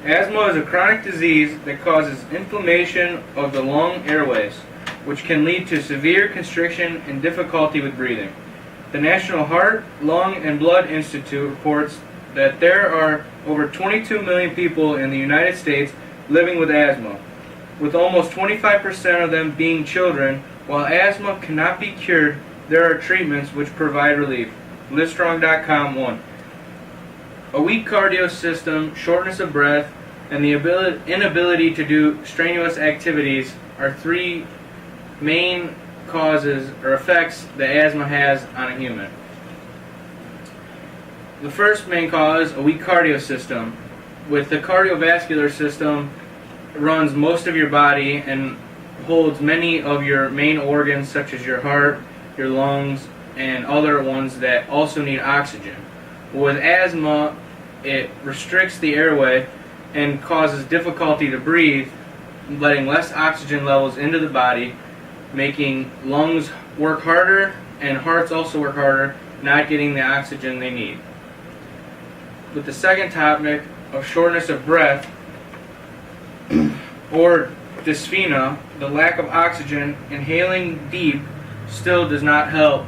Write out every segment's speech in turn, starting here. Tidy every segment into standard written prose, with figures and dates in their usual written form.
Asthma is a chronic disease that causes inflammation of the lung airways, which can lead to severe constriction and difficulty with breathing. The National Heart, Lung, and Blood Institute reports that there are over 22 million people in the United States living with asthma, with almost 25% of them being children. While asthma cannot be cured, there are treatments which provide relief. Livestrong.com 1. A weak cardio system, shortness of breath, and the inability to do strenuous activities are three main causes or effects that asthma has on a human. The first main cause, a weak cardio system. With the cardiovascular system, it runs most of your body and holds many of your main organs such as your heart, your lungs, and other ones that also need oxygen. With asthma, it restricts the airway and causes difficulty to breathe, letting less oxygen levels into the body, making lungs work harder and hearts also work harder, not getting the oxygen they need. With the second topic of shortness of breath, or dyspnea, the lack of oxygen, inhaling deep still does not help,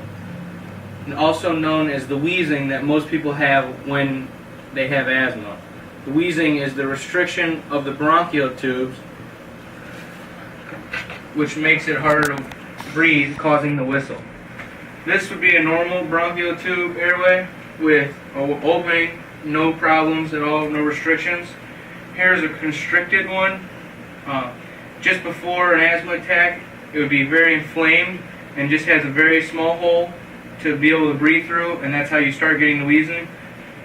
and also known as the wheezing that most people have when they have asthma. The wheezing is the restriction of the bronchial tubes, which makes it harder to breathe, causing the whistle. This would be a normal bronchial tube airway with opening, no problems at all, no restrictions. Here's a constricted one. Just before an asthma attack, it would be very inflamed and just has a very small hole to be able to breathe through, and that's how you start getting the wheezing.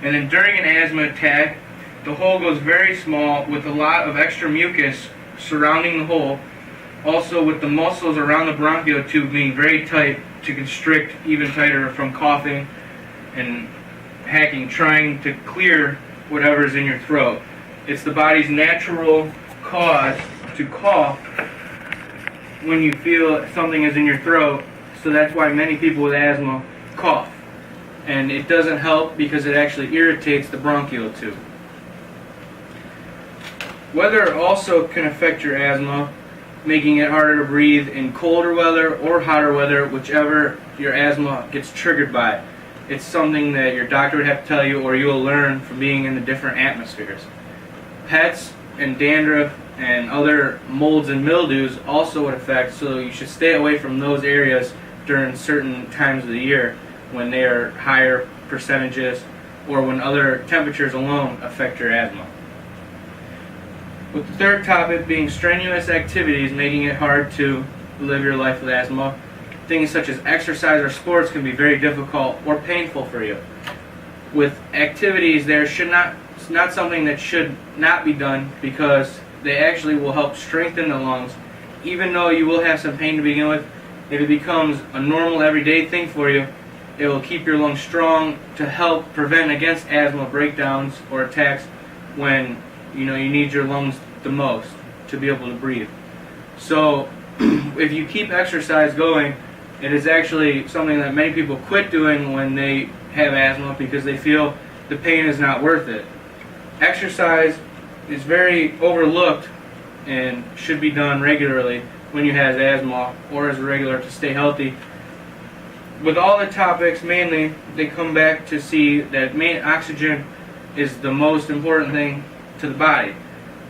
And then during an asthma attack, the hole goes very small with a lot of extra mucus surrounding the hole, also with the muscles around the bronchial tube being very tight to constrict even tighter from coughing and hacking, trying to clear whatever's in your throat. It's the body's natural cause to cough when you feel something is in your throat, so that's why many people with asthma cough. And it doesn't help because it actually irritates the bronchial tube. Weather also can affect your asthma, making it harder to breathe in colder weather or hotter weather, whichever your asthma gets triggered by. It's something that your doctor would have to tell you, or you'll learn from being in the different atmospheres. Pets and dandruff and other molds and mildews also would affect, so you should stay away from those areas during certain times of the year when they are higher percentages or when other temperatures alone affect your asthma. With the third topic being strenuous activities making it hard to live your life with asthma, things such as exercise or sports can be very difficult or painful for you. With activities, it's not something that should not be done because they actually will help strengthen the lungs. Even though you will have some pain to begin with, if it becomes a normal everyday thing for you, it will keep your lungs strong to help prevent against asthma breakdowns or attacks when you need your lungs the most to be able to breathe. So if you keep exercise going, it is actually something that many people quit doing when they have asthma because they feel the pain is not worth it. Exercise is very overlooked and should be done regularly when you have asthma or as a regular to stay healthy. With all the topics, mainly, they come back to see that oxygen is the most important thing to the body.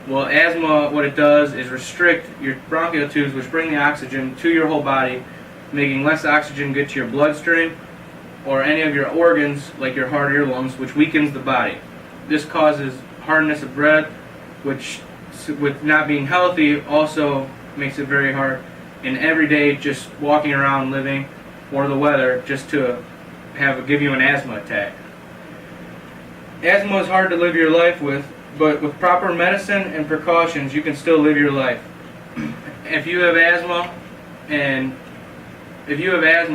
Well, asthma, what it does is restrict your bronchial tubes, which bring the oxygen to your whole body, making less oxygen get to your bloodstream or any of your organs like your heart or your lungs, which weakens the body. This causes hardness of breath, which with not being healthy also makes it very hard. And every day just walking around living or the weather just to give you an asthma attack. Asthma is hard to live your life with, but with proper medicine and precautions you can still live your life. If you have asthma,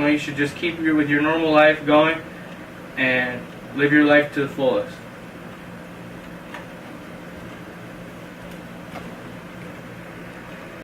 you should just keep with your normal life going and live your life to the fullest.